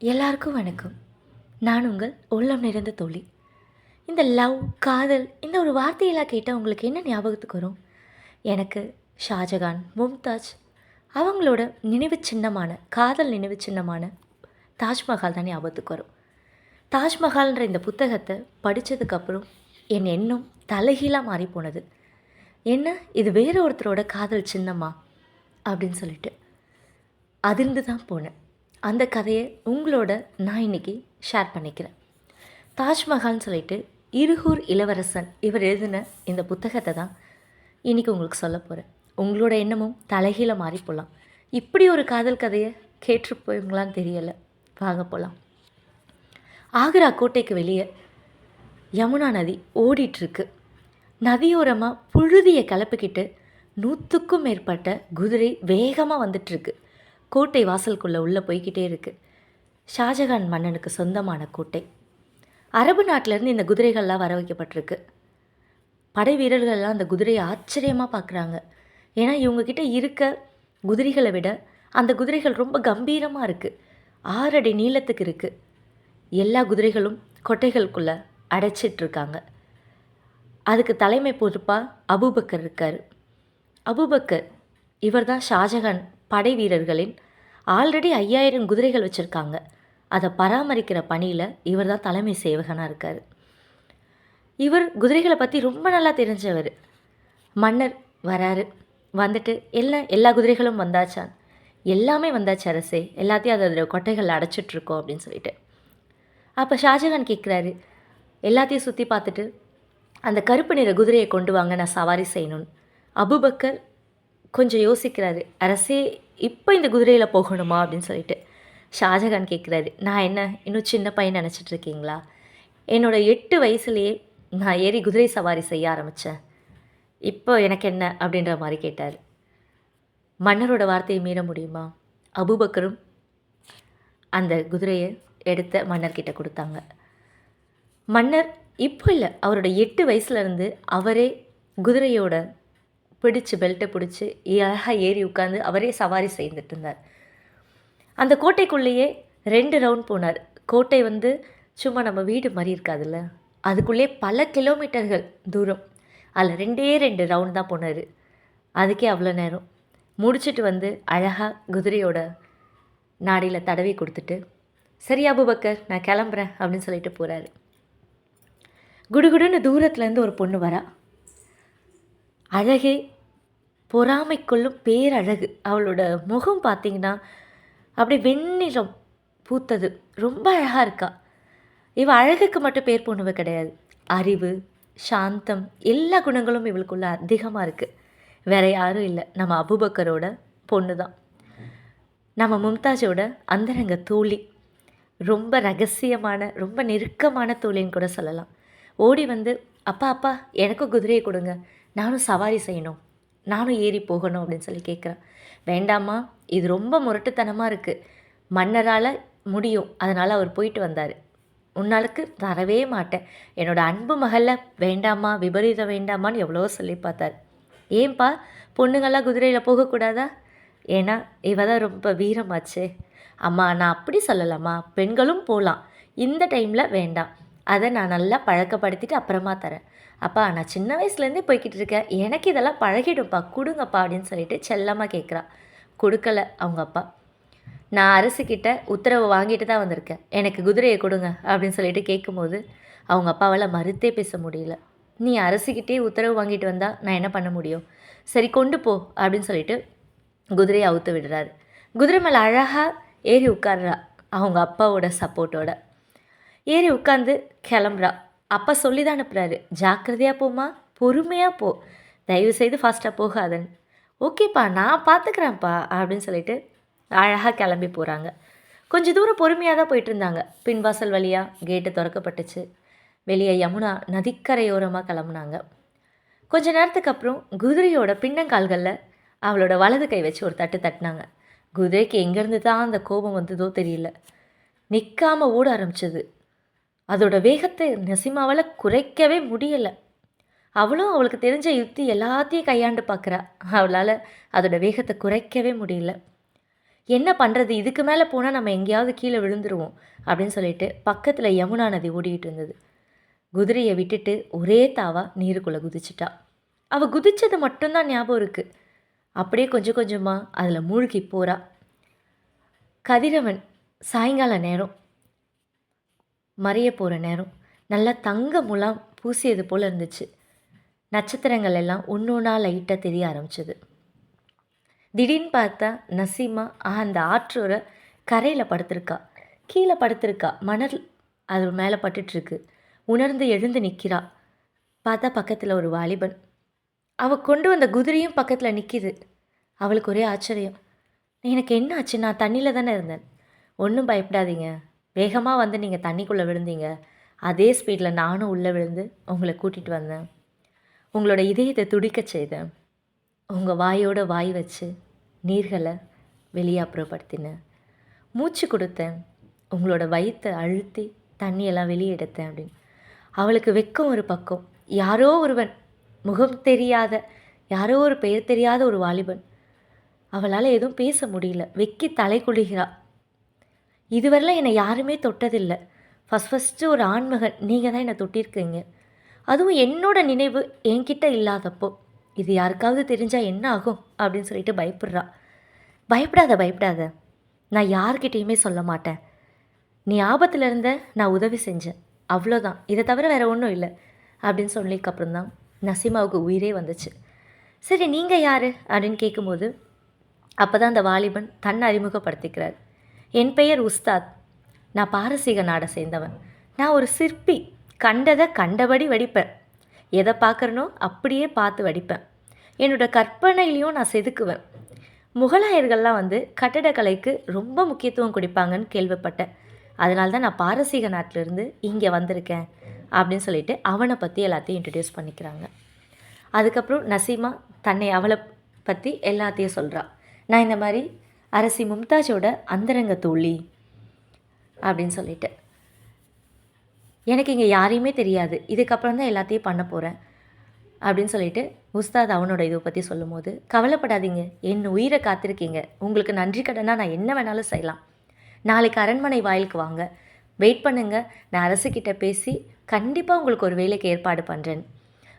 எல்லாருக்கும் வணக்கம். நான் உங்கள் உள்ளம் நிறைந்த தோழி. இந்த லவ், காதல் இந்த ஒரு வார்த்தையெல்லாம் கேட்டால் உங்களுக்கு என்ன ஞாபகத்துக்கு வரும்? எனக்கு ஷாஜகான், மும்தாஜ் அவங்களோட நினைவு சின்னமான காதல் நினைவு சின்னமான தாஜ்மஹால் தான் ஞாபகத்துக்கு வரும். தாஜ்மஹால்ன்ற இந்த புத்தகத்தை படித்ததுக்கப்புறம் என் எண்ணம் தலைகீழாக மாறி போனது. என்ன இது வேற ஒருத்தரோட காதல் சின்னமா அப்படின்னு சொல்லிட்டு அதிர்ந்து தான் போனேன். அந்த கதையை உங்களோட நான் இன்றைக்கி ஷேர் பண்ணிக்கிறேன். தாஜ்மஹால்னு சொல்லிட்டு இருகூர் இளவரசன் இவர் எழுதின இந்த புத்தகத்தை தான் இன்றைக்கி உங்களுக்கு சொல்ல போகிறேன். உங்களோட எண்ணமும் தலைகீழ மாறி போகலாம். இப்படி ஒரு காதல் கதையை கேட்டுருப்பீங்களான்னு தெரியலை. வாங்க போகலாம். ஆக்ரா கோட்டைக்கு வெளியே யமுனா நதி ஓடிட்டுருக்கு. நதியோரமாக புழுதியை கிளப்பிக்கிட்டு 100க்கும் மேற்பட்ட குதிரை வேகமாக வந்துட்டுருக்கு. கோட்டை வாசலுக்குள்ளே உள்ளே போய்கிட்டே இருக்குது. ஷாஜகான் மன்னனுக்கு சொந்தமான கோட்டை. அரபு நாட்டிலேருந்து இந்த குதிரைகள்லாம் வர வைக்கப்பட்டிருக்கு. படை வீரர்கள்லாம் அந்த குதிரையை ஆச்சரியமாக பார்க்குறாங்க. ஏன்னா இவங்கக்கிட்ட இருக்க குதிரைகளை விட அந்த குதிரைகள் ரொம்ப கம்பீரமாக இருக்குது. 6 அடி நீளத்துக்கு இருக்குது. எல்லா குதிரைகளும் கொட்டைகளுக்குள்ளே அடைச்சிட்ருக்காங்க. அதுக்கு தலைமை பொறுப்பாக அபூபக்கர் இருக்கார். அபூபக்கர் இவர் தான் ஷாஜகான் படை வீரர்களின் ஆல்ரெடி 5000 குதிரைகள் வச்சுருக்காங்க. அதை பராமரிக்கிற பணியில் இவர் தான் தலைமை சேவகனாக இருக்கார். இவர் குதிரைகளை பற்றி ரொம்ப நல்லா தெரிஞ்சவர். மன்னர் வராரு. வந்துட்டு எல்லா குதிரைகளும் வந்தாச்சான். எல்லாமே வந்தாச்சு அரசே, எல்லாத்தையும் அதோட கொட்டைகளில் அடைச்சிட்ருக்கோம் அப்படின்னு சொல்லிட்டு. அப்போ ஷாஜகான் கேட்குறாரு, எல்லாத்தையும் சுற்றி பார்த்துட்டு அந்த கருப்பு நிற குதிரையை கொண்டு வாங்க, நான் சவாரி செய்யணும்னு. அபூபக்கர் கொஞ்சம் யோசிக்கிறாரு. அரசே, இப்போ இந்த குதிரையில் போகணுமா அப்படின்னு சொல்லிட்டு. ஷாஜகான் கேட்குறாரு, நான் என்ன இன்னும் சின்ன பையன் நினச்சிட்ருக்கீங்களா? என்னோடய 8 வயசுலேயே நான் ஏறி குதிரை சவாரி செய்ய ஆரம்பித்தேன். இப்போ எனக்கு என்ன அப்படின்ற மாதிரி கேட்டார். மன்னரோட வார்த்தையை மீற முடியுமா? அபூபக்கரும் அந்த குதிரையை எடுத்த மன்னர்கிட்ட கொடுத்தாங்க. மன்னர் இப்போ இல்லை, அவரோட 8 வயசுலேருந்து அவரே குதிரையோட பிடிச்சி பெல்ட்டை பிடிச்சி அழகாக ஏறி உட்காந்து அவரே சவாரி செய்துட்டு இருந்தார். அந்த கோட்டைக்குள்ளேயே 2 ரவுண்ட் போனார். கோட்டை சும்மா நம்ம வீடு மாதிரி இருக்காதுல்ல, அதுக்குள்ளே பல கிலோமீட்டர்கள் தூரம். அதில் 2 ரவுண்ட் தான் போனார். அதுக்கே அவ்வளோ நேரம் முடிச்சுட்டு அழகாக குதிரையோட நாடியில் தடவி கொடுத்துட்டு, சரி அபூபக்கர் நான் கிளம்புறேன் அப்படின்னு சொல்லிட்டு போகிறாரு. குடுகுடுன்னு தூரத்துலேருந்து ஒரு பொண்ணு வரா. அழகே பொறாமைக்குள்ளும் பேரழகு. அவளோட முகம் பார்த்திங்கன்னா அப்படியே வெண்ணிறம் பூத்தது. ரொம்ப அழகாக இருக்கா. இவள் அழகுக்கு மட்டும் பேர் போனவ கிடையாது. அறிவு, சாந்தம் எல்லா குணங்களும் இவளுக்குள்ள அதிகமாக இருக்குது. வேறு யாரும் இல்லை, நம்ம அபூபக்கரோட பொண்ணு தான். நம்ம மும்தாஜோட அந்தரங்க தோழி. ரொம்ப ரகசியமான ரொம்ப நெருக்கமான தோழின்னு கூட சொல்லலாம். ஓடி அப்பா அப்பா எனக்கும் குதிரையை கொடுங்க, நானும் சவாரி செய்யணும், நானும் ஏறி போகணும் அப்படின்னு சொல்லி கேட்குறேன். வேண்டாமா, இது ரொம்ப முரட்டுத்தனமாக இருக்குது, மன்னரால் முடியும், அதனால் அவர் போயிட்டு வந்தார், உன்னாளுக்கு தரவே மாட்டேன், என்னோடய அன்பு மகளில் வேண்டாமா, விபரீதம் வேண்டாமான்னு எவ்வளோ சொல்லி பார்த்தார். ஏன்பா பொண்ணுங்கள்லாம் குதிரையில் போகக்கூடாதா? ஏன்னா இவ தான் ரொம்ப வீரமாச்சே. அம்மா நான் அப்படி சொல்லலாமா, பெண்களும் போகலாம், இந்த டைமில் வேண்டாம், அதை நான் நல்லா பழக்கப்படுத்திட்டு அப்புறமா தரேன். அப்பா நான் சின்ன வயசுலேருந்தே போய்கிட்டு இருக்கேன், எனக்கு இதெல்லாம் பழகிடும்ப்பா, கொடுங்கப்பா அப்படின்னு சொல்லிட்டு செல்லமாக கேட்குறா. கொடுக்கலை அவங்க அப்பா. நான் அரசுக்கிட்ட உத்தரவு வாங்கிட்டு தான் வந்திருக்கேன், எனக்கு குதிரையை கொடுங்க அப்படின்னு சொல்லிட்டு கேட்கும்போது அவங்க அப்பாவால் மறுத்தே பேச முடியல. நீ அரசுக்கிட்டே உத்தரவு வாங்கிட்டு வந்தால் நான் என்ன பண்ண முடியும், சரி கொண்டு போ அப்படின்னு சொல்லிட்டு குதிரையை அவுத்து விடுறாரு. குதிரை மேலே அழகாக ஏறி உட்கார்றா அவங்க அப்பாவோட சப்போர்ட்டோட. ஏறி உட்காந்து கிளம்புறா. அப்பா சொல்லி தான் அனுப்புகிறாரு, ஜாக்கிரதையாக போமா, பொறுமையாக போ, தயவுசெய்து ஃபாஸ்ட்டாக போகாதன்னு. ஓகேப்பா நான் பார்த்துக்கிறேன்ப்பா அப்படின்னு சொல்லிட்டு அழகாக கிளம்பி போகிறாங்க. கொஞ்சம் தூரம் பொறுமையாக தான் போயிட்டு இருந்தாங்க. பின்வாசல் வழியாக கேட்டு திறக்கப்பட்டுச்சு. வெளியே யமுனா நதிக்கரையோரமாக கிளம்புனாங்க. கொஞ்ச நேரத்துக்கு அப்புறம் குதிரையோட பின்னங்கால்களில் அவளோட வலது கை வச்சு ஒரு தட்டு தட்டினாங்க. குதிரைக்கு எங்கேருந்து தான் அந்த கோபம் வந்ததோ தெரியல, நிற்காமல் ஓட ஆரம்பிச்சது. அதோட வேகத்தை நசிமாவால் குறைக்கவே முடியலை. அவளுக்கு தெரிஞ்ச யுக்தி எல்லாத்தையும் கையாண்டு பார்க்குறா. அவளால் அதோட வேகத்தை குறைக்கவே முடியல. என்ன பண்ணுறது, இதுக்கு மேலே போனால் நம்ம எங்கேயாவது கீழே விழுந்துருவோம் அப்படின்னு சொல்லிட்டு பக்கத்தில் யமுனா நதி ஓடிக்கிட்டு இருந்தது. குதிரையை விட்டுட்டு ஒரே தாவா நீருக்குள்ளே குதிச்சிட்டா. அவள் குதித்தது மட்டும்தான் ஞாபகம் இருக்குது. அப்படியே கொஞ்சம் கொஞ்சமாக அதில் மூழ்கி போகிறா. கதிரவன் சாயங்கால நேரம், மறைய போகிற நேரம், நல்லா தங்க முலாம் பூசியது போல் இருந்துச்சு. நட்சத்திரங்கள் எல்லாம் ஒன்று ஒன்றா லைட்டாக தெரிய ஆரம்பிச்சது. திடீர்னு பார்த்தா நசீமா அந்த ஆற்றோர கரையில் படுத்திருக்கா. கீழே படுத்திருக்கா. மணல் அது மேலே பட்டுட்ருக்கு. உணர்ந்து எழுந்து நிற்கிறா. பார்த்தா பக்கத்தில் ஒரு வாலிபன். அவள் கொண்டு வந்த குதிரையும் பக்கத்தில் நிற்கிது. அவளுக்கு ஒரே ஆச்சரியம். எனக்கு என்ன ஆச்சு? நான் தண்ணியில் தானே இருந்தேன். ஒன்றும் பயப்படாதீங்க, வேகமாக வந்து நீங்கள் தண்ணிக்குள்ளே விழுந்தீங்க, அதே ஸ்பீடில் நானும் உள்ளே விழுந்து உங்களை கூட்டிகிட்டு வந்தேன். உங்களோட இதயத்தை துடிக்க செய்தேன். உங்கள் வாயோட வாய் வச்சு நீர்களை வெளியே அப்புறப்படுத்தினேன். மூச்சு கொடுத்தேன். உங்களோட வயிற்றை அழுத்தி தண்ணியெல்லாம் வெளியே எடுத்தேன் அப்படின்னு. அவளுக்கு வெக்கம் ஒரு பக்கம். யாரோ ஒருவன், முகம் தெரியாத, யாரோ ஒரு பெயர் தெரியாத ஒரு வாலிபன். அவளால் எதுவும் பேச முடியல. வெக்கி தலை குளிகிறா. இதுவரையிலும் என்னை யாருமே தொட்டதில்லை. ஃபஸ்ட்டு ஒரு ஆண்மகன் நீங்கள் தான் என்னை தொட்டிருக்கீங்க. அதுவும் என்னோட நினைவு என்கிட்ட இல்லாதப்போ. இது யாருக்காவது தெரிஞ்சால் என்ன ஆகும் அப்படின்னு சொல்லிட்டு பயப்படுறா. பயப்படாத, நான் யார்கிட்டையுமே சொல்ல மாட்டேன். நீ ஆபத்தில் இருந்த, நான் உதவி செஞ்சேன், அவ்வளோதான். இதை தவிர வேறு ஒன்றும் இல்லை அப்படின்னு சொல்லிக்கப்புறம் தான் நசீமாவுக்கு உயிரே வந்துச்சு. சரி, நீங்கள் யார் அப்படின்னு கேட்கும்போது அப்போ தான் அந்த வாலிபன் தன்னை அறிமுகப்படுத்திக்கிறார். என் பெயர் உஸ்தாத். நான் பாரசீக நாடை சேர்ந்தவன். நான் ஒரு சிற்பி. கண்டதை கண்டபடி வடிப்பேன். எதை பார்க்குறனோ அப்படியே பார்த்து வடிப்பேன். என்னோட கற்பனையிலையும் நான் செதுக்குவேன். முகலாயர்கள்லாம் வந்து கட்டடக்கலைக்கு ரொம்ப முக்கியத்துவம் கொடுப்பாங்கன்னு கேள்விப்பட்டேன். அதனால தான் நான் பாரசீக நாட்டிலேருந்து இங்கே வந்திருக்கேன் அப்படின்னு சொல்லிட்டு அவனை பற்றி எல்லாத்தையும் இன்ட்ரடியூஸ் பண்ணிக்கிறாங்க. அதுக்கப்புறம் நசீமா தன்னை அவளை பற்றி எல்லாத்தையும் சொல்கிறா. நான் இந்த மாதிரி அரசி மும்தாஜோட அந்தரங்க தோழி அப்படின்னு சொல்லிட்டு, எனக்கு இங்கே யாரையுமே தெரியாது, இதுக்கப்புறம் தான் எல்லாத்தையும் பண்ண போகிறேன் அப்படின்னு சொல்லிட்டு உஸ்தாத் அவனோட இதை பற்றி சொல்லும் போது, கவலைப்படாதீங்க, என் உயிரை காத்திருக்கீங்க, உங்களுக்கு நன்றி கடனாக நான் என்ன வேணாலும் செய்யலாம். நாளைக்கு அரண்மனை வாயிலுக்கு வாங்க, வெயிட் பண்ணுங்கள், நான் அரசுக்கிட்ட பேசி கண்டிப்பாக உங்களுக்கு ஒரு வேலைக்கு ஏற்பாடு பண்ணுறேன்.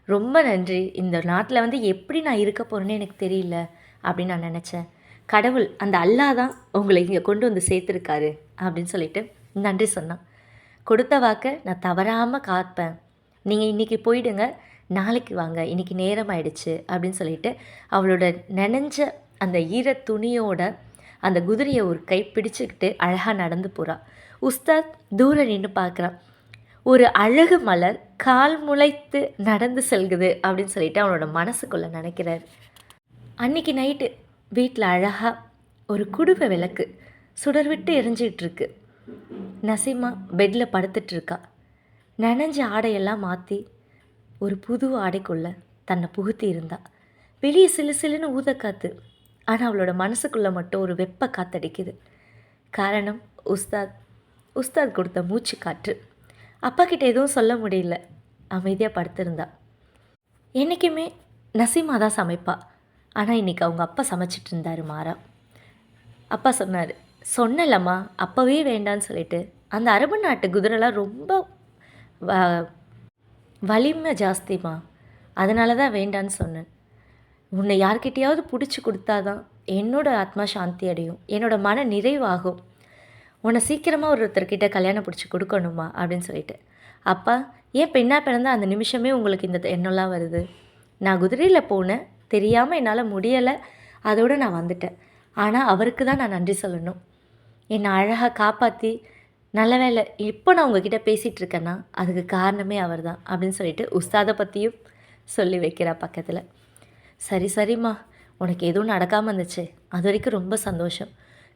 ரொம்ப நன்றி. இந்த நாட்டில் வந்து எப்படி நான் இருக்க போகிறேன்னு எனக்கு தெரியல அப்படின்னு நான் நினச்சேன். கடவுள், அந்த அல்லாஹ் தான் உங்களை இங்கே கொண்டு வந்து சேர்த்துருக்காரு அப்படின்னு சொல்லிட்டு நன்றி சொன்னான். கொடுத்த வாக்கை நான் தவறாமல் காப்பேன். நீங்கள் இன்றைக்கி போயிடுங்க, நாளைக்கு வாங்க, இன்றைக்கி நேரம் ஆயிடுச்சு அப்படின்னு சொல்லிட்டு அவளோட நனைஞ்ச அந்த ஈர துணியோட அந்த குதிரையை ஒரு கை பிடிச்சிக்கிட்டு அழகாக நடந்து போகிறா. உஸ்தாத் தூரம் நின்று பார்க்குறான். ஒரு அழகு மலர் கால் முளைத்து நடந்து செல்குது அப்படின்னு சொல்லிட்டு அவனோட மனசுக்குள்ளே நினைக்கிறார். அன்றைக்கி நைட்டு வீட்டில் அழகாக ஒரு குடுவை விளக்கு சுடர் விட்டு எரிஞ்சிகிட்ருக்கு. நசீமா பெட்டில் படுத்துட்ருக்கா. நனைஞ்ச ஆடையெல்லாம் மாற்றி ஒரு புது ஆடைக்குள்ளே தன்னை புகுத்தி இருந்தா. வெளியே சிலு சிலுன்னு ஊதக்காத்து, ஆனால் அவளோட மனசுக்குள்ளே மட்டும் ஒரு வெப்ப காத்தடிக்குது. காரணம் உஸ்தாத் கொடுத்த மூச்சு காற்று. அப்பா கிட்ட எதுவும் சொல்ல முடியல, அமைதியாக படுத்திருந்தா. என்றைக்குமே நசீமா தான் சமைப்பா. ஆனால் இன்றைக்கி அவங்க அப்பா சமைச்சிட்டு இருந்தார் மாறா. அப்பா சொன்னார், சொன்னலம்மா அப்போவே வேண்டான்னு சொல்லிட்டு, அந்த அரபு நாட்டு குதிரைலாம் ரொம்ப வலிமை ஜாஸ்திம்மா, அதனால தான் வேண்டான்னு சொன்னேன். உன்னை யார்கிட்டையாவது பிடிச்சி கொடுத்தாதான் என்னோடய ஆத்மா சாந்தி அடையும், என்னோடய மன நிறைவாகும். உன்னை சீக்கிரமாக ஒருத்தர்கிட்ட கல்யாணம் பிடிச்சி கொடுக்கணுமா அப்படின்னு சொல்லிட்டு. அப்பா, ஏன் பெண்ணாக பிறந்த அந்த நிமிஷமே உங்களுக்கு இந்த எண்ணம்லாம் வருது? நான் குதிரையில் போனேன், தெரியாமல் என்னால் முடியலை, அதோடு நான் வந்துட்டேன். ஆனால் அவருக்கு தான் நான் நன்றி சொல்லணும். என்னை அழகாக காப்பாற்றி, நல்ல வேலை இப்போ நான் உங்ககிட்ட பேசிகிட்டு இருக்கேன்னா அதுக்கு காரணமே அவர் தான் அப்படின்னு சொல்லிட்டு உஸ்தாதை பற்றியும் சொல்லி வைக்கிறா பக்கத்தில். சரிம்மா, உனக்கு எதுவும் நடக்காமல் இருந்துச்சு, அது வரைக்கும் ரொம்ப சந்தோஷம்.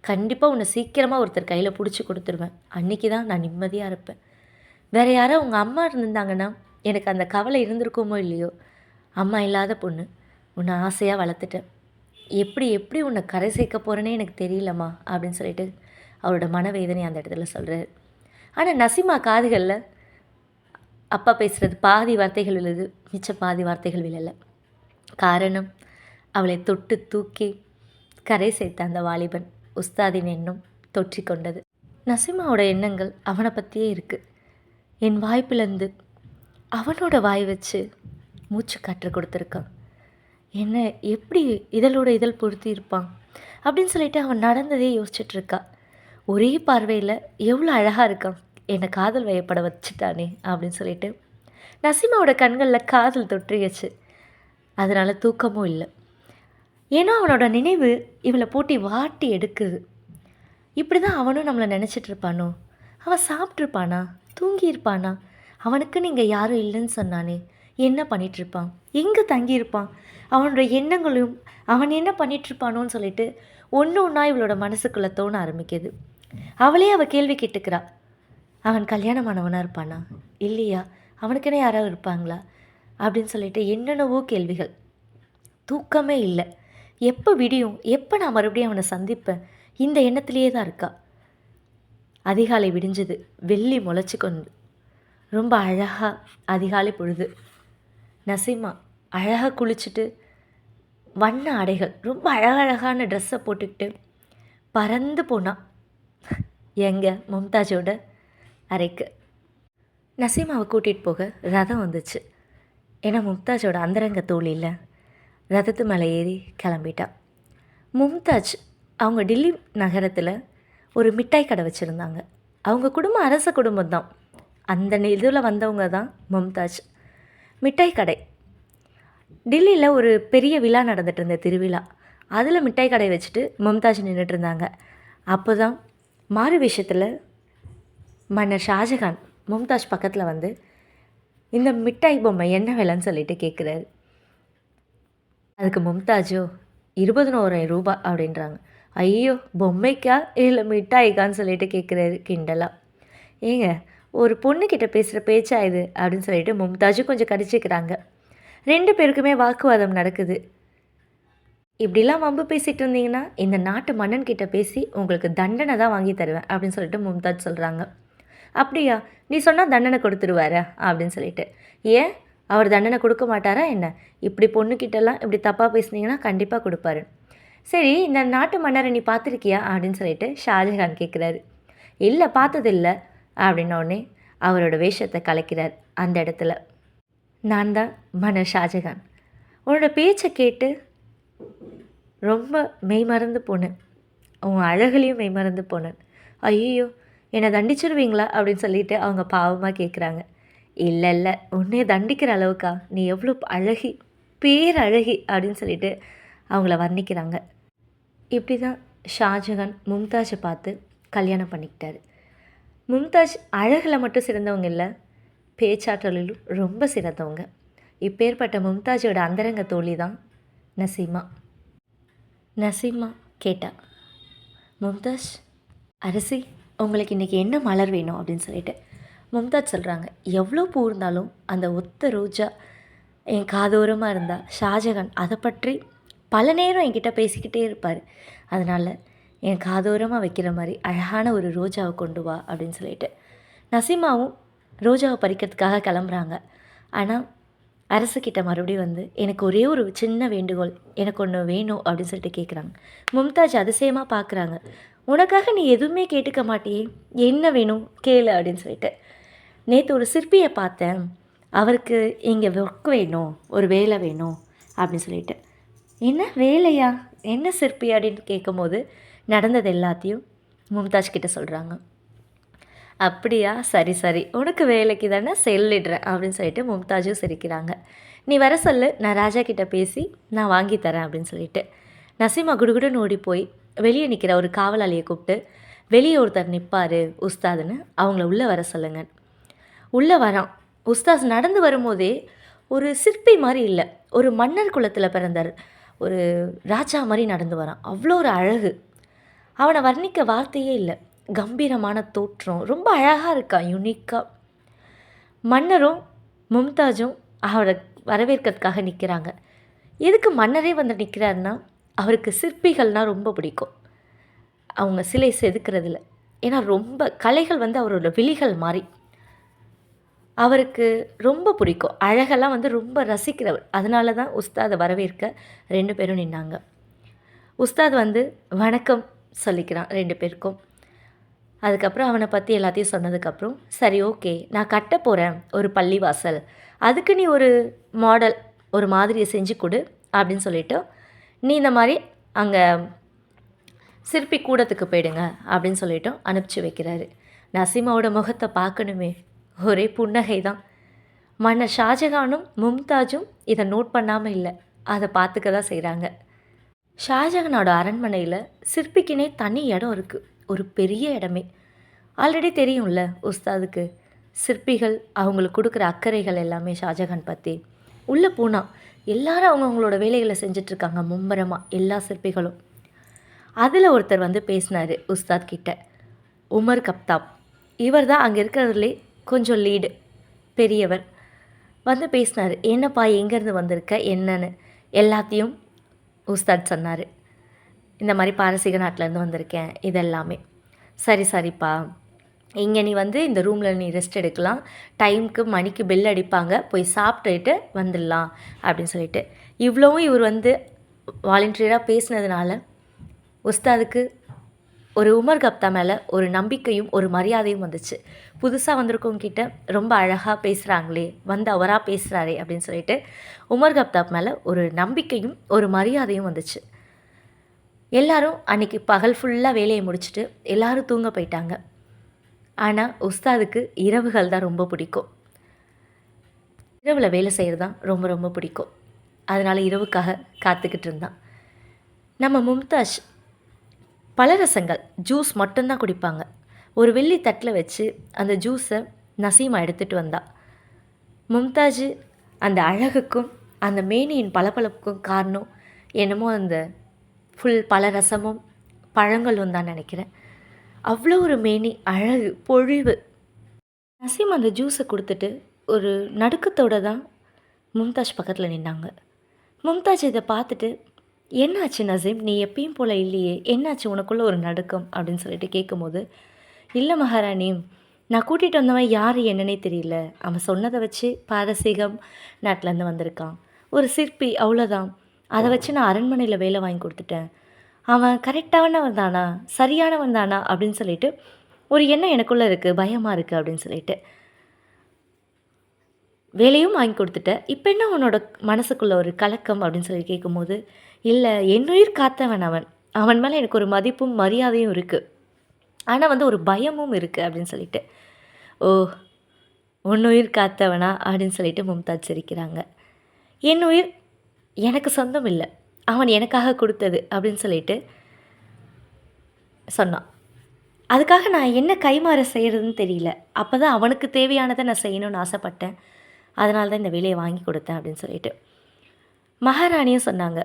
கண்டிப்பாக உன்னை சீக்கிரமாக ஒருத்தர் கையில் பிடிச்சி கொடுத்துருவேன். அன்றைக்கி தான் நான் நிம்மதியாக இருப்பேன். வேறு யாரோ உங்கள் அம்மா இருந்திருந்தாங்கன்னா எனக்கு அந்த கவலை இருந்திருக்குமோ இல்லையோ. அம்மா இல்லாத பொண்ணு, உன்னை ஆசையாக வளர்த்துட்டேன். எப்படி உன்னை கரை சேர்க்க போகிறேன்னே எனக்கு தெரியலம்மா அப்படின்னு சொல்லிட்டு அவரோட மனவேதனை அந்த இடத்துல சொல்கிறார். ஆனால் நசீமா காதுகளில் அப்பா பேசுகிறது பாதி வார்த்தைகள் விழுது, மிச்ச பாதி வார்த்தைகள் விழலை. காரணம், அவளை தொட்டு தூக்கி கரை சேர்த்த அந்த வாலிபன் உஸ்தாதின் எண்ணம் தொற்றிக்கொண்டது. நசீமாவோட எண்ணங்கள் அவனை பற்றியே இருக்குது. என் வாய்ப்பிலேருந்து அவனோட வாய் வச்சு மூச்சு காற்று கொடுத்துருக்கான். என்ன எப்படி இதழோட இதழ் பொருத்தி இருப்பான் அப்படின்னு சொல்லிட்டு அவன் நடந்ததே யோசிச்சுட்ருக்கா. ஒரே பார்வையில் எவ்வளோ அழகாக இருக்கான், என்னை காதல் வயப்பட வச்சுட்டானே அப்படின்னு சொல்லிட்டு நசீமாவோட கண்களில் காதல் தொற்றியச்சு. அதனால் தூக்கமும் இல்லை. ஏன்னா அவனோட நினைவு இவளை போட்டி வாட்டி எடுக்குது. இப்படி தான் அவனும் நம்மளை நினச்சிட்ருப்பானோ? அவன் சாப்பிட்ருப்பானா? தூங்கியிருப்பானா? அவனுக்கு நீங்கள் யாரும் இல்லைன்னு சொன்னானே, என்ன பண்ணிகிட்ருப்பான்? எங்கே தங்கியிருப்பான்? அவனோட எண்ணங்களும் அவன் என்ன பண்ணிகிட்ருப்பானோன்னு சொல்லிட்டு ஒன்று ஒன்றா இவளோட மனசுக்குள்ளே தோண ஆரம்பிக்குது. அவளே அவள் கேள்வி கேட்டுக்கிறா. அவன் கல்யாணமானவனாக இருப்பானா இல்லையா? அவனுக்குன்னு யாராவது இருப்பாங்களா அப்படின்னு சொல்லிட்டு என்னென்னவோ கேள்விகள். தூக்கமே இல்லை. எப்போ விடியும், எப்போ நான் மறுபடியும் அவனை சந்திப்பேன், இந்த எண்ணத்திலேயே தான் இருக்கா. அதிகாலை விடிஞ்சது. வெள்ளி முளைச்சி கொண்டு ரொம்ப அழகாக அதிகாலை பொழுது. நசீமா அழகாக குளிச்சுட்டு வண்ண ஆடைகள் ரொம்ப அழகழகான ட்ரெஸ்ஸை போட்டுக்கிட்டு பறந்து போனான் எங்க மும்தாஜோட அறைக்கு. நசீமாவை கூட்டிகிட்டு போக ரதம் வந்துச்சு. ஏன்னா மும்தாஜோட அந்தரங்க தோழியில் ரதத்து மேலே ஏறி கிளம்பிட்டான். மும்தாஜ் அவங்க டில்லி நகரத்தில் ஒரு மிட்டாய் கடை வச்சுருந்தாங்க. அவங்க குடும்பம் அரச குடும்பம் தான். அந்த இதில் வந்தவங்க தான் மும்தாஜ். மிட்டாய் கடை. டில்லியில் ஒரு பெரிய விழா நடந்துட்டு இருந்த திருவிழா. அதில் மிட்டாய் கடை வச்சுட்டு மும்தாஜ் நின்றுட்டு இருந்தாங்க. அப்போ தான் மாறு விஷயத்தில் மன்னர் ஷாஜகான் மும்தாஜ் பக்கத்தில் வந்து இந்த மிட்டாய் பொம்மை என்ன விலைன்னு சொல்லிட்டு கேட்குறாரு. அதுக்கு மும்தாஜோ 20,000 ரூபாய் அப்படின்றாங்க. ஐயோ, பொம்மைக்கா இல்லை மிட்டாய்க்கான்னு சொல்லிட்டு கேட்குறாரு கிண்டலா. ஏங்க, ஒரு பொண்ணுக்கிட்ட பேசுகிற பேச்சா இது அப்படின்னு சொல்லிட்டு மும்தாஜும் கொஞ்சம் கடிச்சிக்கிறாங்க. 2 பேருக்குமே வாக்குவாதம் நடக்குது. இப்படிலாம் வம்பு பேசிகிட்டு இருந்தீங்கன்னா இந்த நாட்டு மன்னன்கிட்ட பேசி உங்களுக்கு தண்டனை தான் வாங்கி தருவேன் அப்படின்னு சொல்லிட்டு மும்தாஜ் சொல்கிறாங்க. அப்படியா, நீ சொன்னால் தண்டனை கொடுத்துருவாரா அப்படின்னு சொல்லிட்டு. ஏன், அவர் தண்டனை கொடுக்க மாட்டாரா என்ன? இப்படி பொண்ணுக்கிட்டலாம் இப்படி தப்பாக பேசுனீங்கன்னா கண்டிப்பாக கொடுப்பாரு. சரி, இந்த நாட்டு மன்னரை நீ பார்த்துருக்கியா அப்படின்னு சொல்லிட்டு ஷாஜகான் கேட்குறாரு. இல்லை, பார்த்ததில்லை அப்படின்னோடனே அவரோட வேஷத்தை கலைக்கிறார் அந்த இடத்துல. நான் தான் மன்னர் ஷாஜகான். உன்னோட பேச்சை கேட்டு ரொம்ப மெய்மறந்து போனேன். உன் அழகுலையும் மெய்மறந்து போனேன். ஐயோ, என்னை தண்டிச்சிடுவீங்களா அப்படின்னு சொல்லிட்டு அவங்க பாவமாக கேட்குறாங்க. இல்லை இல்லை, உன்னைய தண்டிக்கிற அளவுக்கா, நீ எவ்வளோ அழகி, பேரழகி அப்படின்னு சொல்லிட்டு அவங்கள வர்ணிக்கிறாங்க. இப்படி தான் ஷாஜகான் மும்தாஜை பார்த்து கல்யாணம் பண்ணிக்கிட்டாரு. மும்தாஜ் அழகில் மட்டும் சிறந்தவங்க இல்லை, பேச்சாற்றலிலும் ரொம்ப சிறந்தவங்க. இப்பேற்பட்ட மும்தாஜோட அந்தரங்க தோழி தான் நசீமா. நசீமா கேட்டா, மும்தாஜ் அரசி, உங்களுக்கு இன்றைக்கி என்ன மலர் வேணும் அப்படின்னு சொல்லிட்டு. மும்தாஜ் சொல்கிறாங்க, எவ்வளோ பூ இருந்தாலும் அந்த ஒத்த ரோஜா என் காதோரமாக இருந்தால் ஷாஜகான் அதை பற்றி பல நேரம் என்கிட்ட பேசிக்கிட்டே இருப்பார். அதனால் என் காதோரமாக வைக்கிற மாதிரி அழகான ஒரு ரோஜாவை கொண்டு வா அப்படின்னு சொல்லிட்டு. நசீமாவும் ரோஜாவை பறிக்கிறதுக்காக கிளம்புறாங்க. ஆனால் அரசுக்கிட்ட மறுபடியும் வந்து எனக்கு ஒரே ஒரு சின்ன வேண்டுகோள், எனக்கு ஒன்று வேணும் அப்படின்னு சொல்லிட்டு கேட்குறாங்க. மும்தாஜ் அதிசயமாக பார்க்குறாங்க. உனக்காக நீ எதுவுமே கேட்டுக்க மாட்டியே, என்ன வேணும் கேளு அப்படின்னு சொல்லிட்டு. நேற்று ஒரு சிற்பியை பார்த்தேன், அவருக்கு இங்கே ஒர்க் வேணும், ஒரு வேலை வேணும் அப்படின்னு சொல்லிட்டு. என்ன வேலையா, என்ன சிற்பி அப்படின்னு கேட்கும்போது நடந்தது எல்லாத்தையும் மும்தாஜ் கிட்ட சொல்கிறாங்க. அப்படியா, சரி சரி, உனக்கு வேலைக்கு தானே சொல்லிடுறேன் அப்படின்னு சொல்லிட்டு மும்தாஜும் சிரிக்கிறாங்க. நீ வர சொல்லு, நான் ராஜா கிட்ட பேசி நான் வாங்கி தரேன் அப்படின்னு சொல்லிட்டு. நசீமா குடுகுடுன்னு ஓடி போய் வெளியே நிற்கிற ஒரு காவலாளியை கூப்பிட்டு, வெளியே ஒருத்தர் நிற்பார் உஸ்தாதுன்னு, அவங்கள உள்ளே வர சொல்லுங்க. உள்ளே வரான். உஸ்தாஸ் நடந்து வரும்போதே ஒரு சிற்பி மாதிரி இல்லை, ஒரு மன்னர் குலத்தில் பிறந்தார், ஒரு ராஜா மாதிரி நடந்து வரான். அவ்வளோ ஒரு அழகு, அவனை வர்ணிக்க வார்த்தையே இல்லை. கம்பீரமான தோற்றம், ரொம்ப அழகாக இருக்கான், யுனிக்காக. மன்னரும் மும்தாஜும் அவரை வரவேற்கிறதுக்காக நிற்கிறாங்க. எதுக்கு மன்னரே வந்து நிற்கிறாருன்னா, அவருக்கு சிற்பிகள்னால் ரொம்ப பிடிக்கும். அவங்க சிலை செதுக்கிறதுல, ஏன்னா ரொம்ப கலைகள் வந்து அவரோட விழிகள் மாதிரி அவருக்கு ரொம்ப பிடிக்கும். அழகெல்லாம் வந்து ரொம்ப ரசிக்கிறவர். அதனால தான் உஸ்தாதை வரவேற்க 2 பேரும் நின்னாங்க. உஸ்தாத் வந்து வணக்கம் சொல்லிக்கிறான் 2 பேருக்கும். அதுக்கப்புறம் அவனை பற்றி எல்லாத்தையும் சொன்னதுக்கப்புறம், சரி ஓகே நான் கட்ட போகிறேன் ஒரு பள்ளிவாசல். அதுக்கு நீ ஒரு மாடல் ஒரு மாதிரியை செஞ்சு கொடு அப்படின்னு சொல்லிட்டு, நீ இந்த மாதிரி அங்கே சிற்பி கூடத்துக்கு போயிடுங்க அப்படின்னு சொல்லிட்டு அனுப்பிச்சி வைக்கிறாரு. நசீமாவோட முகத்தை பார்க்கணுமே, ஒரே புன்னகை தான். மன்னர் ஷாஜகானும் மும்தாஜும் இதை நோட் பண்ணாமல் இல்லை, அதை பார்த்துக்க தான் செய்கிறாங்க. ஷாஜகானோட அரண்மனையில் சிற்பிக்குனே தனி இடம் இருக்குது, ஒரு பெரிய இடமே. ஆல்ரெடி தெரியும்ல உஸ்தாதுக்கு சிற்பிகள் அவங்களுக்கு கொடுக்குற அக்கறைகள் எல்லாமே ஷாஜகான் பற்றி. உள்ளே போனால் எல்லாரும் அவங்கவுங்களோட வேலைகளை செஞ்சிட்ருக்காங்க மும்பரமாக, எல்லா சிற்பிகளும். அதில் ஒருத்தர் வந்து பேசினார் உஸ்தாத் கிட்ட, உமர் கப்தாப். இவர் தான் அங்கே இருக்கிறதுலே கொஞ்சம் லீடு, பெரியவர். வந்து பேசினார், என்னப்பா எங்கேருந்து வந்திருக்க என்னன்னு எல்லாத்தையும் உஸ்தாத் சொன்னார். இந்த மாதிரி பாரசீக நாட்டிலேருந்து வந்திருக்கேன் இதெல்லாமே. சரிப்பா, இங்கே நீ வந்து இந்த ரூமில் நீ ரெஸ்ட் எடுக்கலாம், டைமுக்கு மணிக்கு பெல் அடிப்பாங்க, போய் சாப்பிட்டுட்டு வந்துடலாம் அப்படின்னு சொல்லிட்டு. இவ்வளவும் இவர் வந்து வாலண்டியராக பேசினதுனால உஸ்தாதுக்கு ஒரு உமர் கப்தா மேலே ஒரு நம்பிக்கையும் ஒரு மரியாதையும் வந்துச்சு. புதுசாக வந்திருக்கவங்க கிட்ட ரொம்ப அழகாக பேசுகிறாங்களே, வந்து அவராக பேசுகிறாரே அப்படின்னு சொல்லிட்டு உமர் கப்தாப் மேலே ஒரு நம்பிக்கையும் ஒரு மரியாதையும் வந்துச்சு. எல்லாரும் அன்றைக்கி பகல் ஃபுல்லாக வேலையை முடிச்சுட்டு எல்லோரும் தூங்க போயிட்டாங்க. ஆனால் உஸ்தாதுக்கு இரவுகள் தான் ரொம்ப பிடிக்கும். இரவில் வேலை செய்கிறது தான் ரொம்ப ரொம்ப பிடிக்கும். அதனால் இரவுக்காக காத்துக்கிட்டு இருந்தான். நம்ம மும்தாஜ் பலரசங்கள் ஜூஸ் மட்டும்தான் குடிப்பாங்க. ஒரு வெள்ளி தட்டில் வச்சு அந்த ஜூஸை நசீமா எடுத்துகிட்டு வந்தா. மும்தாஜ் அந்த அழகுக்கும் அந்த மேனியின் பளபளப்புக்கும் காரணம் என்னமோ அந்த ஃபுல் பலரசமும் பழங்களும் தான் நினைக்கிறேன். அவ்வளோ ஒரு மேனி, அழகு, பொழிவு. நசீம் அந்த ஜூஸை கொடுத்துட்டு ஒரு நடுக்கத்தோடு தான் மும்தாஜ் பக்கத்தில் நின்னாங்க. மும்தாஜ் இதை பார்த்துட்டு, என்னாச்சு நசீம், நீ எப்பயும் போல் இல்லையே, என்னாச்சு உனக்குள்ளே ஒரு நடுக்கம் அப்படின்னு சொல்லிட்டு கேட்கும்போது, இல்லை மகாராணி, நான் கூட்டிகிட்டு வந்தவன் யார் என்னன்னே தெரியல, அவன் சொன்னதை வச்சு பாரசீகம் நாட்டிலேருந்து வந்திருக்கான், ஒரு சிற்பி அவ்வளோதான், அதை வச்சு நான் அரண்மனையில் வேலை வாங்கி கொடுத்துட்டேன், அவன் கரெக்டானவன் தானா, சரியானவன் தானா அப்படின்னு சொல்லிட்டு ஒரு எண்ணம் எனக்குள்ளே இருக்குது, பயமாக இருக்குது அப்படின்னு சொல்லிட்டு. வேலையும் வாங்கி கொடுத்துட்ட, இப்போ என்ன உன்னோட மனசுக்குள்ளே ஒரு கலக்கம் அப்படின்னு சொல்லி கேட்கும்போது, இல்லை என்னுயிர் காத்தவன் அவன், அவன் மேலே எனக்கு ஒரு மதிப்பும் மரியாதையும் இருக்குது, ஆனால் வந்து ஒரு பயமும் இருக்குது அப்படின்னு சொல்லிட்டு. ஓ, உன்னுயிர் காத்தவனா அப்படின்னு சொல்லிட்டு மும்தாஜ் சிரிக்கிறாங்க. என் உயிர் எனக்கு சொந்தம் இல்லை, அவன் எனக்காக கொடுத்தது அப்படின்னு சொல்லிட்டு சொன்னான். அதுக்காக நான் என்ன கைமாற செய்கிறதுன்னு தெரியல, அப்போ தான் அவனுக்கு தேவையானதை நான் செய்யணும்னு ஆசைப்பட்டேன், அதனால தான் இந்த வேலையை வாங்கி கொடுத்தேன் அப்படின்னு சொல்லிட்டு. மகாராணியும் சொன்னாங்க,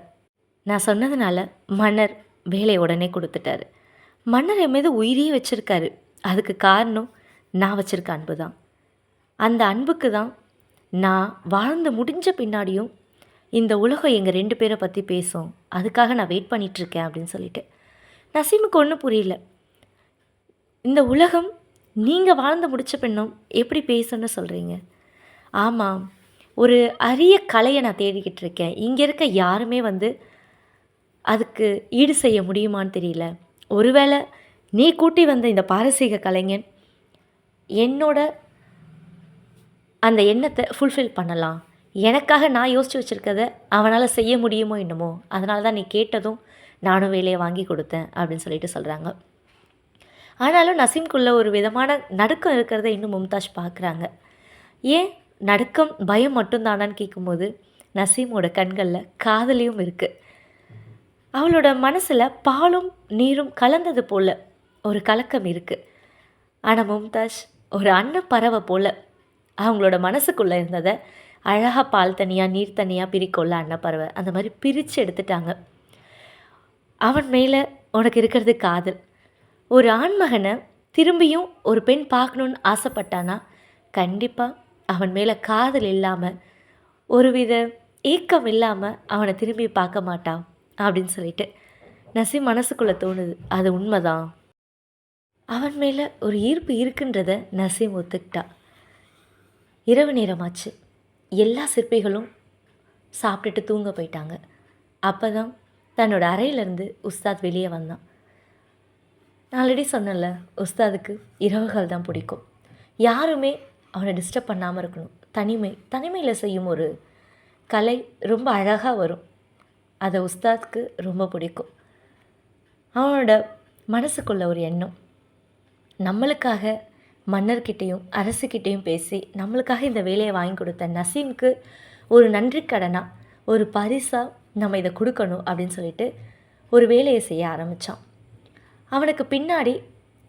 நான் சொன்னதுனால மன்னர் வேலையை உடனே கொடுத்துட்டாரு, மன்னர் என் மீது உயிரியே வச்சுருக்காரு, அதுக்கு காரணம் நான் வச்சுருக்க அன்பு தான், அந்த அன்புக்கு தான் நான் வாழ்ந்து முடிஞ்ச பின்னாடியும் இந்த உலகம் எங்கள் 2 பேரை பற்றி பேசும், அதுக்காக நான் வெயிட் பண்ணிகிட்ருக்கேன் அப்படின்னு சொல்லிட்டு. நசீமுக்கு ஒன்றும் புரியல, இந்த உலகம் நீங்கள் வாழ்ந்து முடித்த பின்னும் எப்படி பேசுன்னு சொல்கிறீங்க? ஆமாம், ஒரு அரிய கலையை நான் தேடிக்கிட்டு இருக்கேன், இங்கே இருக்க யாருமே வந்து அதுக்கு ஈடு செய்ய முடியுமான்னு தெரியல, ஒருவேளை நீ கூட்டி வந்த இந்த பாரசீக கலைஞன் என்னோட அந்த எண்ணத்தை ஃபுல்ஃபில் பண்ணலாம், எனக்காக நான் யோசித்து வச்சுருக்கதை அவனால் செய்ய முடியுமோ என்னமோ, அதனால தான் நீ கேட்டதும் நானும் வேலையை வாங்கி கொடுத்தேன் அப்படின்னு சொல்லிட்டு சொல்கிறாங்க. ஆனாலும் நசீம்குள்ளே ஒரு விதமான நடுக்கம் இருக்கிறத இன்னும் மும்தாஜ் பார்க்குறாங்க. ஏன் நடுக்கம், பயம் மட்டும்தானான்னு கேட்கும்போது நசீமோட கண்களில் காதலியும் இருக்குது. அவளோட மனசில் பாலும் நீரும் கலந்தது போல் ஒரு கலக்கம் இருக்குது. ஆனால் மும்தாஜ் ஒரு அன்னப்பறவை போல் அவங்களோட மனசுக்குள்ளே இருந்ததை அழகாக பால் தனியாக நீர் தனியாக பிரிக்கொள்ள அன்னப்பறவை அந்த மாதிரி பிரித்து எடுத்துட்டாங்க. அவன் மேலே உனக்கு இருக்கிறது காதல். ஒரு ஆண்மகனை திரும்பியும் ஒரு பெண் பார்க்கணுன்னு ஆசைப்பட்டானா கண்டிப்பாக அவன் மேலே காதல் இல்லாமல், ஒருவித ஏக்கம் இல்லாமல் அவனை திரும்பி பார்க்க மாட்டான் அப்படின்னு சொல்லிட்டு நசீம் மனசுக்குள்ளே தோணுது. அது உண்மைதான், அவன் மேலே ஒரு ஈர்ப்பு இருக்குன்றத நசீம் ஒத்துக்கிட்டா. இரவு நேரமாச்சு, எல்லா சிற்பிகளும் சாப்பிட்டுட்டு தூங்க போயிட்டாங்க. அப்போ தான் தன்னோட அறையிலேருந்து உஸ்தாத் வெளியே வந்தான். நான் ஆல்ரெடி சொன்னேன்ல, உஸ்தாதுக்கு இரவுகள் தான் பிடிக்கும். யாருமே அவனை டிஸ்டர்ப் பண்ணாமல் இருக்கணும். தனிமையில் செய்யும் ஒரு கலை ரொம்ப அழகாக வரும். அதை உஸ்தாதுக்கு ரொம்ப பிடிக்கும். அவனோட மனசுக்குள்ள ஒரு எண்ணம், நம்மளுக்காக மன்னர்கிட்டையும் அரசுக்கிட்டையும் பேசி நம்மளுக்காக இந்த வேலையை வாங்கி கொடுத்த நசீமுக்கு ஒரு நன்றி கடனாக, ஒரு பரிசாக நம்ம இதை கொடுக்கணும் அப்படின்னு சொல்லிட்டு ஒரு வேலையை செய்ய ஆரம்பித்தான். அவனுக்கு பின்னாடி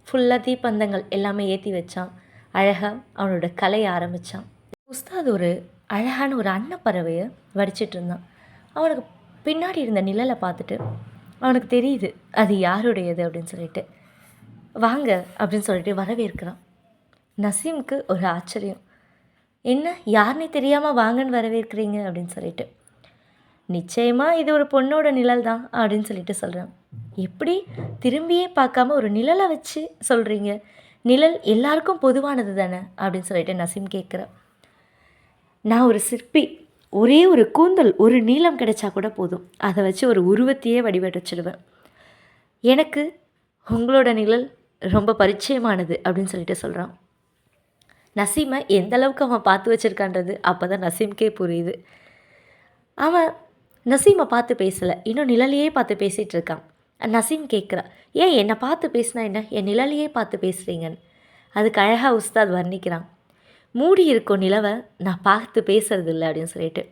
ஃபுல்லாக தீப்பந்தங்கள் எல்லாமே ஏற்றி வச்சான். அழகாக அவனோட கலையை ஆரம்பித்தான். உஸ்தாத் ஒரு அழகான ஒரு அன்னப்பறவையை வடிச்சிட்டு இருந்தான். அவனுக்கு பின்னாடி இருந்த நிழலை பார்த்துட்டு அவனுக்கு தெரியுது அது யாருடையது அப்படின்னு சொல்லிட்டு, வாங்க அப்படின்னு சொல்லிட்டு வரவேற்கிறான். நசீமுக்கு ஒரு ஆச்சரியம், என்ன யாருன்னே தெரியாமல் வாங்கன்னு வரவேற்கிறீங்க அப்படின்னு சொல்லிட்டு. நிச்சயமாக இது ஒரு பொண்ணோட நிழல் தான் அப்படின்னு சொல்லிட்டு சொல்கிறான். எப்படி திரும்பியே பார்க்காம ஒரு நிழலை வச்சு சொல்கிறீங்க? நிழல் எல்லாருக்கும் பொதுவானது தானே அப்படின்னு சொல்லிட்டு நசீம் கேட்குறான். நான் ஒரு சிற்பி, ஒரே ஒரு கூந்தல் ஒரு நீளம் கிடைச்சா கூட போதும், அதை வச்சு ஒரு உருவத்தையே வடிவடைச்சிடுவேன். எனக்கு உங்களோட நிழல் ரொம்ப பரிச்சயமானது அப்படின்னு சொல்லிட்டு சொல்கிறான். நசீமை எந்த அளவுக்கு அவன் பார்த்து வச்சுருக்கான்றது அப்போ தான் நசீம்கே புரியுது. அவன் நசீமை பார்த்து பேசலை, இன்னும் நிழலையே பார்த்து பேசிகிட்டு இருக்கான். நசீம் கேட்குறா, ஏன் என்னை பார்த்து பேசினா என்ன, என் நிழலையே பார்த்து பேசுகிறீங்கன்னு. அதுக்கு அழகாக உஸ்தாத் வர்ணிக்கிறான். மூடி இருக்கும் நிலவை நான் பார்த்து பேசுறது இல்லை அப்படின்னு சொல்லிட்டு.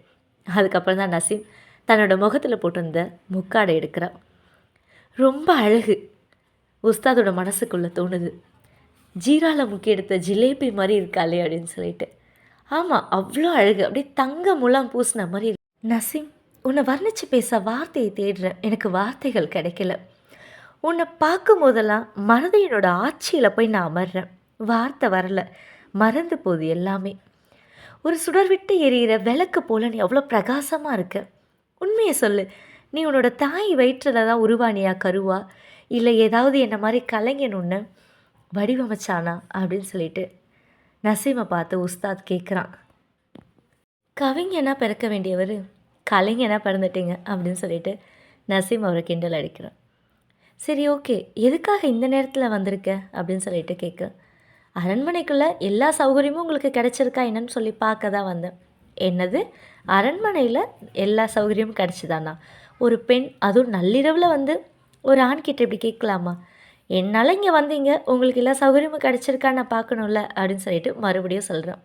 அதுக்கப்புறம் தான் நசீம் தன்னோட முகத்தில் போட்டிருந்த முக்காடை எடுக்கிறான். ரொம்ப அழகு. உஸ்தாதோட மனசுக்குள்ளே தோணுது, ஜீரால முக்கி எடுத்த ஜிலேபி மாதிரி இருக்காளே அப்படின்னு சொல்லிட்டு. ஆமாம், அவ்வளோ அழகு, அப்படியே தங்க முலாம் பூசின மாதிரி இருக்கு. நசீம், உன்னை வர்ணித்து பேச வார்த்தையை தேடுறேன், எனக்கு வார்த்தைகள் கிடைக்கல. உன்னை பார்க்கும் போதெல்லாம் மனதையினோட ஆட்சியில் போய் நான் அமர்றேன், வார்த்தை வரல, மறந்து போகுது எல்லாமே. ஒரு சுடர் விட்டு எரியிற விளக்கு போல் நீ அவ்வளோ பிரகாசமாக இருக்க. உண்மையை சொல்லு, நீ உன்னோட தாய் வயிற்றில் தான் உருவானியா கருவா, இல்லை ஏதாவது என்ன மாதிரி கலைஞனுன்னு வடிவமைச்சானா அப்படின்னு சொல்லிட்டு நசீமை பார்த்து உஸ்தாத் கேட்குறான். கவிஞனா பிறக்க வேண்டியவர் கலைஞனா பிறந்துட்டீங்க அப்படின்னு சொல்லிட்டு நசீம் அவரை கிண்டல் அடிக்கிறான். சரி, ஓகே, எதுக்காக இந்த நேரத்தில் வந்திருக்க அப்படின்னு சொல்லிட்டு கேட்க, அரண்மனைக்குள்ளே எல்லா சௌகரியமும் உங்களுக்கு கிடச்சிருக்கா என்னன்னு சொல்லி பார்க்க தான் வந்தேன். என்னது, அரண்மனையில் எல்லா சௌகரியமும் கிடச்சிதானா? ஒரு பெண், அதுவும் நள்ளிரவில் வந்து ஒரு ஆண்கிட்ட இப்படி கேட்கலாமா? என்னால் இங்கே வந்தீங்க, உங்களுக்கு எல்லா சௌகரியமும் கிடச்சிருக்கான்னு நான் பார்க்கணும்ல அப்படின்னு சொல்லிட்டு மறுபடியும் சொல்கிறேன்.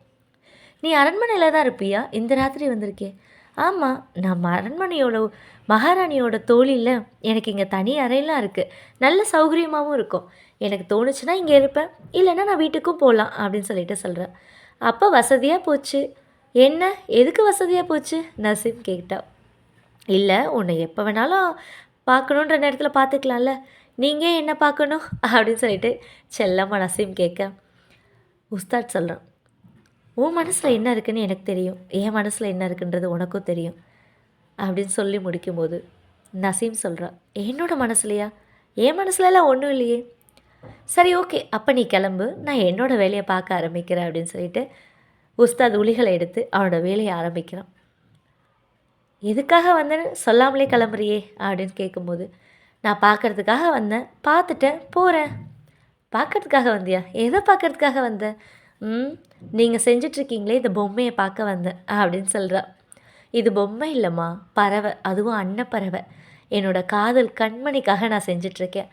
நீ அரண்மனையில் தான் இருப்பியா, இந்த ராத்திரி வந்திருக்கே? ஆமாம், நான் அரண்மனையோட மகாராணியோட தோழியில் எனக்கு இங்கே தனி அறையெல்லாம் இருக்குது, நல்ல சௌகரியமாகவும் இருக்கும். எனக்கு தோணுச்சுன்னா இங்கே இருப்பேன், இல்லைன்னா நான் வீட்டுக்கும் போகலாம் அப்படின்னு சொல்லிட்டு சொல்கிறேன். அப்போ வசதியாக போச்சு. என்ன, எதுக்கு வசதியாக போச்சு நசீம் கேட்டா. இல்லை, உன்னை எப்போ வேணாலும் பார்க்கணுன்ற நேரத்தில் பார்த்துக்கலாம்ல, நீங்கள் என்ன பார்க்கணும் அப்படின்னு சொல்லிட்டு செல்லம்மா நசீம் கேட்க, உஸ்தாத் சொல்கிறான், உன் மனசில் என்ன இருக்குன்னு எனக்கு தெரியும், என் மனசில் என்ன இருக்குன்றது உனக்கும் தெரியும் அப்படின்னு சொல்லி முடிக்கும்போது நசீம் சொல்கிறான், என்னோடய மனசுலையா? என் மனசுலலாம் ஒன்றும் இல்லையே. சரி, ஓகே, அப்போ நீ கிளம்பு, நான் என்னோடய வேலையை பார்க்க ஆரம்பிக்கிறேன் அப்படின்னு சொல்லிட்டு உஸ்தாத் உளிகளை எடுத்து அவனோட வேலையை ஆரம்பிக்கிறான். எதுக்காக வந்தேன்னு சொல்லாமலே கிளம்புறியே அப்படின்னு கேட்கும்போது, நான் பார்க்குறதுக்காக வந்தேன், பார்த்துட்டேன், போகிறேன். பார்க்குறதுக்காக வந்தியா? எதை பார்க்குறதுக்காக வந்தேன்? நீங்கள் செஞ்சிட்ருக்கீங்களே இந்த பொம்மையை பார்க்க வந்தேன் அப்படின்னு சொல்கிறா. இது பொம்மை இல்லைம்மா, பறவை, அதுவும் அன்னப்பறவை. என்னோடய காதல் கண்மணிக்காக நான் செஞ்சிட்ருக்கேன்.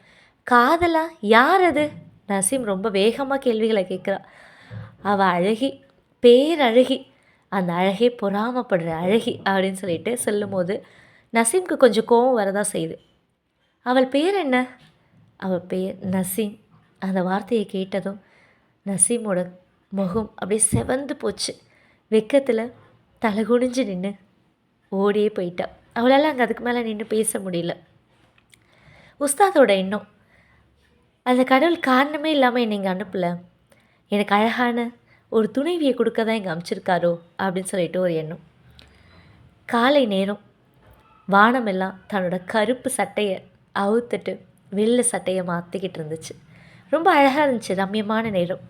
காதலா? யார் அது? நசீம் ரொம்ப வேகமாக கேள்விகளை கேட்குறா. அவள் அழகி, பேரழகி, அந்த அழகே பொறாமப்படுற அழகி அப்படின்னு சொல்லிட்டு சொல்லும்போது நசீம்க்கு கொஞ்சம் கோபம் வரதான் செய்யுது. அவள் பேர் என்ன? அவள் பேர் நசீம். அந்த வார்த்தையை கேட்டதும் நசீமோட முகம் அப்படியே செவந்து போச்சு. வெக்கத்தில் தலை குனிஞ்சு நின்று ஓடியே போயிட்டா. அவளால் அங்கே அதுக்கு மேலே நின்று பேச முடியல. உஸ்தாதோட எண்ணம், அந்த கடவுள் காரணமே இல்லாமல் என்னை இங்கே அனுப்பலை, எனக்கு அழகான ஒரு துணைவியை கொடுக்க தான் இங்கே அனுப்பிச்சிருக்காரோ அப்படின்னு சொல்லிட்டு ஒரு எண்ணம். காலை நேரம் வானமெல்லாம் தன்னோட கருப்பு சட்டையை அவுத்துட்டு வெள்ளை சட்டையை மாற்றிக்கிட்டு இருந்துச்சு. ரொம்ப அழகாக இருந்துச்சு, ரம்யமான நேரம்.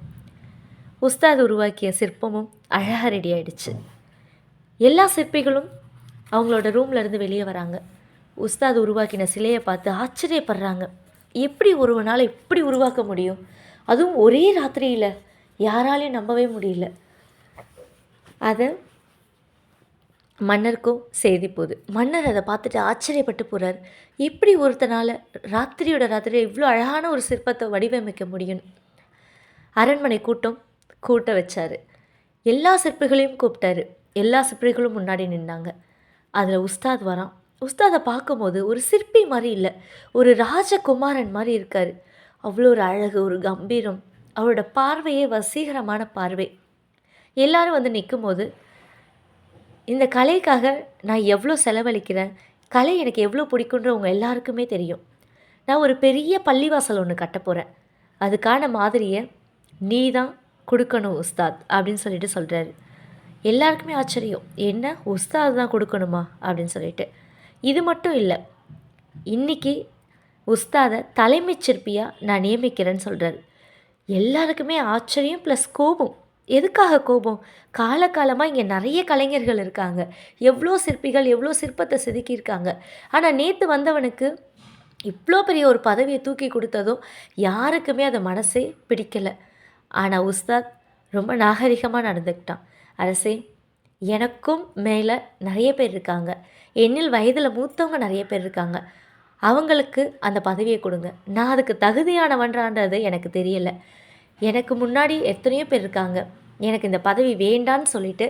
உஸ்தாத் உருவாக்கிய சிற்பமும் அழகாக ரெடி ஆகிடுச்சு. எல்லா சிற்பிகளும் அவங்களோட ரூம்லேருந்து வெளியே வராங்க. உஸ்தாத் உருவாக்கின சிலையை பார்த்து ஆச்சரியப்படுறாங்க. எப்படி ஒருவனால் இப்படி உருவாக்க முடியும்? அதுவும் ஒரே ராத்திரியில் யாராலையும் நம்பவே முடியல. அதை மன்னருக்கும் செய்தி போகுது. மன்னர் அதை பார்த்துட்டு ஆச்சரியப்பட்டு போகிறார். எப்படி ஒருத்தனால் ராத்திரியோட ராத்திரி இவ்வளோ அழகான ஒரு சிற்பத்தை வடிவமைக்க முடியும்? அரண்மனை கூட்ட வச்சார். எல்லா சிற்பிகளையும் கூப்பிட்டாரு. எல்லா சிற்பிகளும் முன்னாடி நின்னாங்க. அதில் உஸ்தாத் வரான். உஸ்தாதை பார்க்கும்போது ஒரு சிற்பி மாதிரி இல்லை, ஒரு ராஜகுமாரன் மாதிரி இருக்கார். அவ்வளோ ஒரு அழகு, ஒரு கம்பீரம், அவரோட பார்வையே வசீகரமான பார்வை. எல்லாரும் வந்து நிற்கும்போது, இந்த கலைக்காக நான் எவ்வளோ செலவழிக்கிறேன், கலை எனக்கு எவ்வளோ பிடிக்குன்ற உங்கள் எல்லாருக்குமே தெரியும். நான் ஒரு பெரிய பள்ளிவாசல் ஒன்று கட்ட போகிறேன். அதுக்கான மாதிரியை நீ தான் கொடுக்கணும் உஸ்தாத் அப்படின்னு சொல்லிட்டு சொல்கிறாரு. எல்லாருக்குமே ஆச்சரியம், என்ன உஸ்தாத் தான் கொடுக்கணுமா அப்படின்னு சொல்லிட்டு. இது மட்டும் இல்லை, இன்றைக்கி உஸ்தாதை தலைமைச் சிற்பியாக நான் நியமிக்கிறேன்னு சொல்கிறாரு. எல்லாருக்குமே ஆச்சரியம் ப்ளஸ் கோபம். எதுக்காக கோபம்? காலகாலமாக இங்கே நிறைய கலைஞர்கள் இருக்காங்க, எவ்வளோ சிற்பிகள் எவ்வளோ சிற்பத்தை செதுக்கியிருக்காங்க. ஆனால் நேற்று வந்தவனுக்கு இவ்வளோ பெரிய ஒரு பதவியை தூக்கி கொடுத்ததும் யாருக்குமே அதை மனசே பிடிக்கலை. ஆனால் உஸ்தாத் ரொம்ப நாகரிகமாக நடந்துக்கிட்டான். அரசே, எனக்கும் மேலே நிறைய பேர் இருக்காங்க, என்னில் வயதில் மூத்தவங்க நிறைய பேர் இருக்காங்க, அவங்களுக்கு அந்த பதவியை கொடுங்க. நான் அதுக்கு தகுதியானவன்றான்றது எனக்கு தெரியலை. எனக்கு முன்னாடி எத்தனையோ பேர் இருக்காங்க, எனக்கு இந்த பதவி வேண்டான்னு சொல்லிட்டு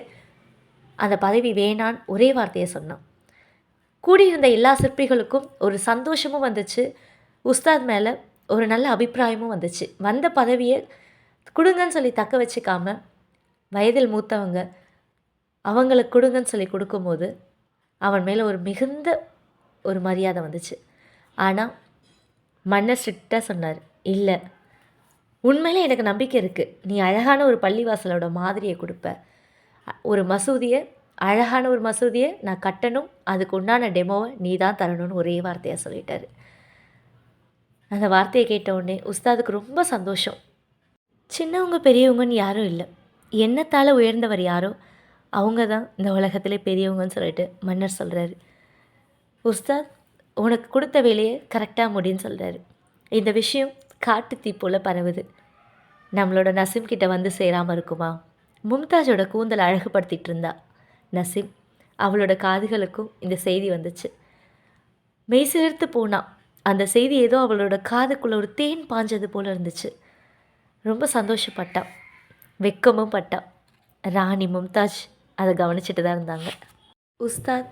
அந்த பதவி வேணான்னு ஒரே வார்த்தையை சொன்னான். கூடியிருந்த எல்லா சிற்பிகளுக்கும் ஒரு சந்தோஷமும் வந்துச்சு, உஸ்தாத் மேலே ஒரு நல்ல அபிப்பிராயமும் வந்துச்சு. வந்த பதவியை கொடுங்கன்னு சொல்லி தக்க வச்சுக்காம வயதில் மூத்தவங்க அவங்களுக்கு கொடுங்கன்னு சொல்லி கொடுக்கும்போது அவன் மேலே ஒரு மிகுந்த ஒரு மரியாதை வந்துச்சு. ஆனால் மன்னர் ஸ்ட்ரிக்டாக சொன்னார், இல்லை, உண்மையிலே எனக்கு நம்பிக்கை இருக்குது, நீ அழகான ஒரு பள்ளிவாசலோட மாதிரியை கொடுப்ப, ஒரு மசூதியை அழகான ஒரு மசூதியை நான் கட்டணும், அதுக்கு உண்டான டெமோவை நீ தான் தரணும்னு ஒரே வார்த்தையாக சொல்லிட்டார். அந்த வார்த்தையை கேட்ட உடனே உஸ்தாதுக்கு ரொம்ப சந்தோஷம். சின்னவங்க பெரியவங்கன்னு யாரும் இல்லை, எண்ணத்தால் உயர்ந்தவர் யாரோ அவங்க தான் இந்த உலகத்திலே பெரியவங்கன்னு சொல்லிட்டு மன்னர் சொல்கிறாரு. உஸ்தாத் உனக்கு கொடுத்த வேலையை கரெக்டாக முடின்னு சொல்கிறாரு. இந்த விஷயம் காட்டு தீ போல் பரவுது. நம்மளோட நசீம் கிட்ட வந்து சேராமல் இருக்குமா? மும்தாஜோட கூந்தலை அழகுபடுத்திகிட்டு இருந்தா நசீம். அவளோட காதுகளுக்கும் இந்த செய்தி வந்துச்சு. மெய்சிலிர்த்து போனான். அந்த செய்தி ஏதோ அவளோட காதுக்குள்ளே ஒரு தேன் பாஞ்சது போல் இருந்துச்சு. ரொம்ப சந்தோஷப்பட்டான், வெக்கமும் பட்டான். ராணி மும்தாஜ் அதை கவனிச்சுட்டு தான் இருந்தாங்க. உஸ்தாத்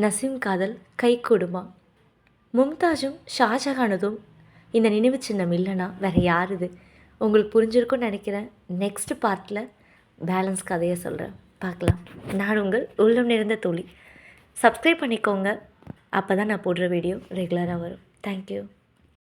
நசீம் காதல் கை கொடுமா? மும்தாஜும் ஷாஜஹானதும் இந்த நினைவு சின்னம் இல்லைன்னா வேறு யார் இது? உங்களுக்கு புரிஞ்சிருக்குன்னு நினைக்கிறேன். நெக்ஸ்ட் பார்ட்டில் பேலன்ஸ் கதையை சொல்கிறேன், பார்க்கலாம். நான் உங்கள் உள்ளம் நிறைந்த தோழி. சப்ஸ்கிரைப் பண்ணிக்கோங்க, அப்போ தான் நான் போடுற வீடியோ ரெகுலராக வரும். தேங்க்யூ.